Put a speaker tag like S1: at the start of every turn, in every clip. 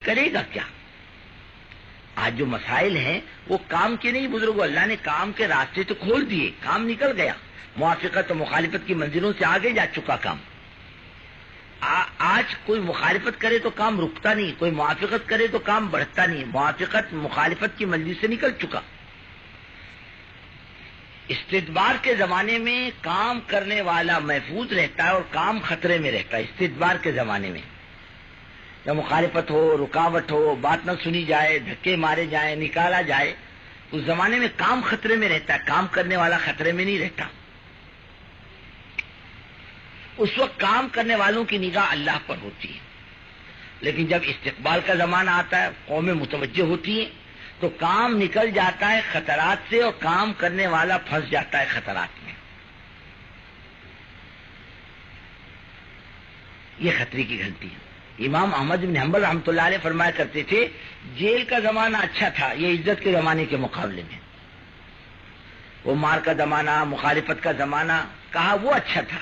S1: کرے گا کیا؟ آج جو مسائل ہیں وہ کام کے نہیں بزرگوں، اللہ نے کام کے راستے تو کھول دیے، کام نکل گیا، موافقت و مخالفت کی منزلوں سے آگے جا چکا کام۔ آج کوئی مخالفت کرے تو کام رکتا نہیں، کوئی موافقت کرے تو کام بڑھتا نہیں، موافقت مخالفت کی منزل سے نکل چکا۔ استدبار کے زمانے میں کام کرنے والا محفوظ رہتا ہے اور کام خطرے میں رہتا ہے۔ استدبار کے زمانے میں جب مخالفت ہو، رکاوٹ ہو، بات نہ سنی جائے، دھکے مارے جائیں، نکالا جائے، اس زمانے میں کام خطرے میں رہتا ہے، کام کرنے والا خطرے میں نہیں رہتا۔ اس وقت کام کرنے والوں کی نگاہ اللہ پر ہوتی ہے، لیکن جب استقبال کا زمانہ آتا ہے، قومیں متوجہ ہوتی ہیں، تو کام نکل جاتا ہے خطرات سے اور کام کرنے والا پھنس جاتا ہے خطرات میں۔ یہ خطرے کی گھنٹی ہے۔ امام احمد بن حنبل رحمۃ اللہ علیہ فرمایا کرتے تھے، جیل کا زمانہ اچھا تھا یہ عزت کے زمانے کے مقابلے میں۔ وہ مار کا زمانہ، مخالفت کا زمانہ، کہا وہ اچھا تھا۔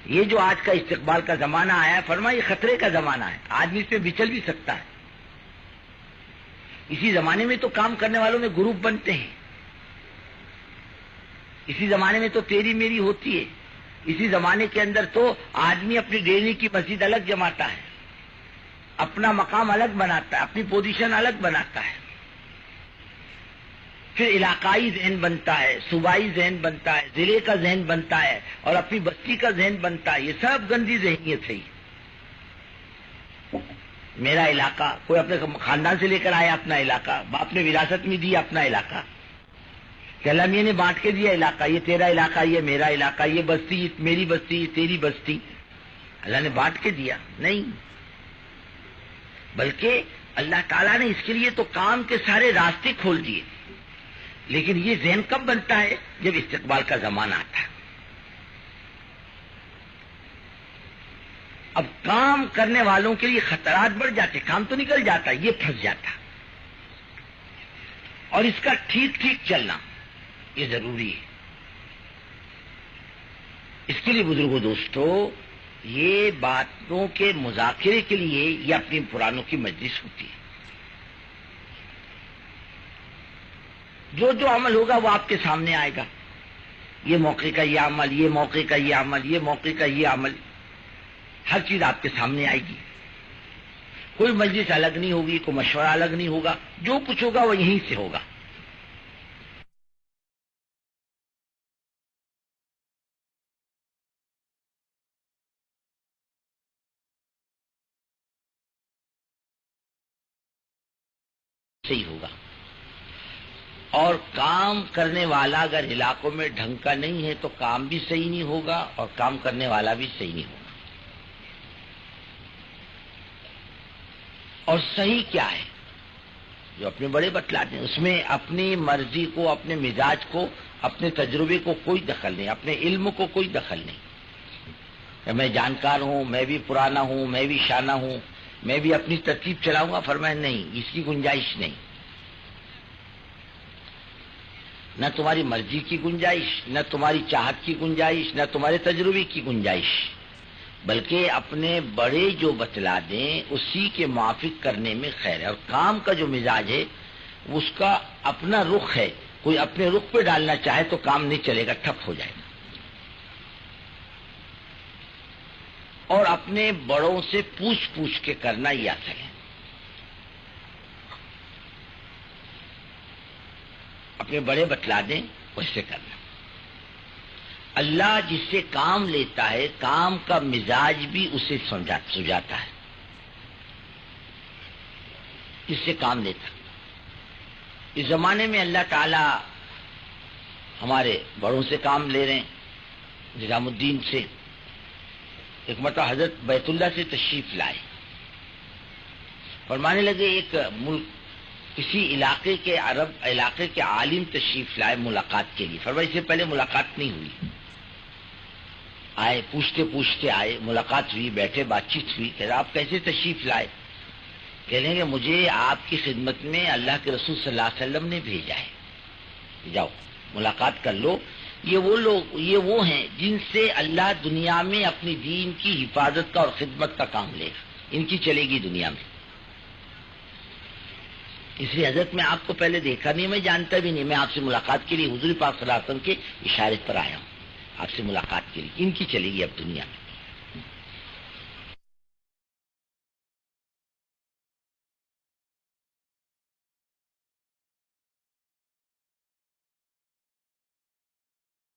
S1: یہ جو آج کا استقبال کا زمانہ آیا ہے، فرمایا یہ خطرے کا زمانہ ہے، آدمی اس پہ بچل بھی سکتا ہے۔ اسی زمانے میں تو کام کرنے والوں میں گروپ بنتے ہیں، اسی زمانے میں تو تیری میری ہوتی ہے، اسی زمانے کے اندر تو آدمی اپنی ڈیری کی مسجد الگ جماتا ہے، اپنا مقام الگ بناتا ہے، اپنی پوزیشن الگ بناتا ہے، پھر علاقائی ذہن بنتا ہے، صوبائی ذہن بنتا ہے، ضلع کا ذہن بنتا ہے، اور اپنی بستی کا ذہن بنتا ہے۔ یہ سب گندی ذہنیت ہے۔ میرا علاقہ، کوئی اپنے خاندان سے لے کر آیا اپنا علاقہ، باپ نے وراثت میں دیا اپنا علاقہ، کہ اللہ میاں نے بانٹ کے دیا علاقہ، یہ تیرا علاقہ، یہ میرا علاقہ، یہ بستی میری بستی، یہ تیری بستی، اللہ نے بانٹ کے دیا نہیں، بلکہ اللہ تعالیٰ نے اس کے لیے تو کام کے سارے راستے کھول دیے۔ لیکن یہ ذہن کب بنتا ہے؟ جب استقبال کا زمانہ آتا ہے۔ اب کام کرنے والوں کے لیے خطرات بڑھ جاتے، کام تو نکل جاتا، یہ پھنس جاتا، اور اس کا ٹھیک ٹھیک چلنا یہ ضروری ہے۔ اس کے لیے بزرگوں دوستو، یہ باتوں کے مذاکرے کے لیے یہ اپنی پرانوں کی مجلس ہوتی ہے۔ جو جو عمل ہوگا وہ آپ کے سامنے آئے گا، یہ موقع کا یہ عمل، یہ موقع کا یہ عمل، یہ موقع کا یہ عمل، ہر چیز آپ کے سامنے آئے گی۔ کوئی مجلس الگ نہیں ہوگی، کوئی مشورہ الگ نہیں ہوگا، جو کچھ ہوگا وہ یہیں سے ہوگا۔ صحیح ہوگا۔ اور کام کرنے والا اگر علاقوں میں ڈھنگ کا نہیں ہے تو کام بھی صحیح نہیں ہوگا اور کام کرنے والا بھی صحیح نہیں ہوگا۔ اور صحیح کیا ہے جو اپنے بڑے بتلاتے ہیں، اس میں اپنی مرضی کو، اپنے مزاج کو، اپنے تجربے کو کوئی دخل نہیں، اپنے علم کو کوئی دخل نہیں کہ میں جانکار ہوں، میں بھی پرانا ہوں، میں بھی شانہ ہوں، میں بھی اپنی ترتیب چلاؤں گا۔ فرمایا نہیں، اس کی گنجائش نہیں، نہ تمہاری مرضی کی گنجائش، نہ تمہاری چاہت کی گنجائش، نہ تمہارے تجربے کی گنجائش، بلکہ اپنے بڑے جو بتلا دیں اسی کے موافق کرنے میں خیر ہے۔ اور کام کا جو مزاج ہے اس کا اپنا رخ ہے، کوئی اپنے رخ پہ ڈالنا چاہے تو کام نہیں چلے گا، ٹھپ ہو جائے گا۔ اور اپنے بڑوں سے پوچھ پوچھ کے کرنا یہ اصل ہے۔ اپنے بڑے بتلا دیں ویسے کرنا۔ اللہ جس سے کام لیتا ہے کام کا مزاج بھی اسے سمجھاتا ہے، جس سے کام لیتا۔ اس زمانے میں اللہ تعالی ہمارے بڑوں سے کام لے رہے ہیں، نظام الدین سے۔ ایک مرتبہ حضرت بیت اللہ سے تشریف لائے، فرمانے لگے ایک ملک کسی علاقے کے عرب علاقے کے عالم تشریف لائے ملاقات کے لیے۔ فرمایا اس سے پہلے ملاقات نہیں ہوئی، آئے پوچھتے پوچھتے آئے، ملاقات ہوئی، بیٹھے بات چیت ہوئی، کہ آپ کیسے تشریف لائے؟ کہنے کہ مجھے آپ کی خدمت میں اللہ کے رسول صلی اللہ علیہ وسلم نے بھیجا ہے، جاؤ ملاقات کر لو۔ یہ وہ لوگ، یہ وہ ہیں جن سے اللہ دنیا میں اپنی دین کی حفاظت کا اور خدمت کا کام لے گا، ان کی چلے گی دنیا میں۔ اس لیے حضرت میں آپ کو پہلے دیکھا نہیں، میں جانتا بھی نہیں، میں آپ سے ملاقات کے لیے حضور پاک صلی اللہ علیہ وسلم کے اشارے پر آیا ہوں، آپ سے ملاقات کے لیے، ان کی چلے گی اب دنیا میں۔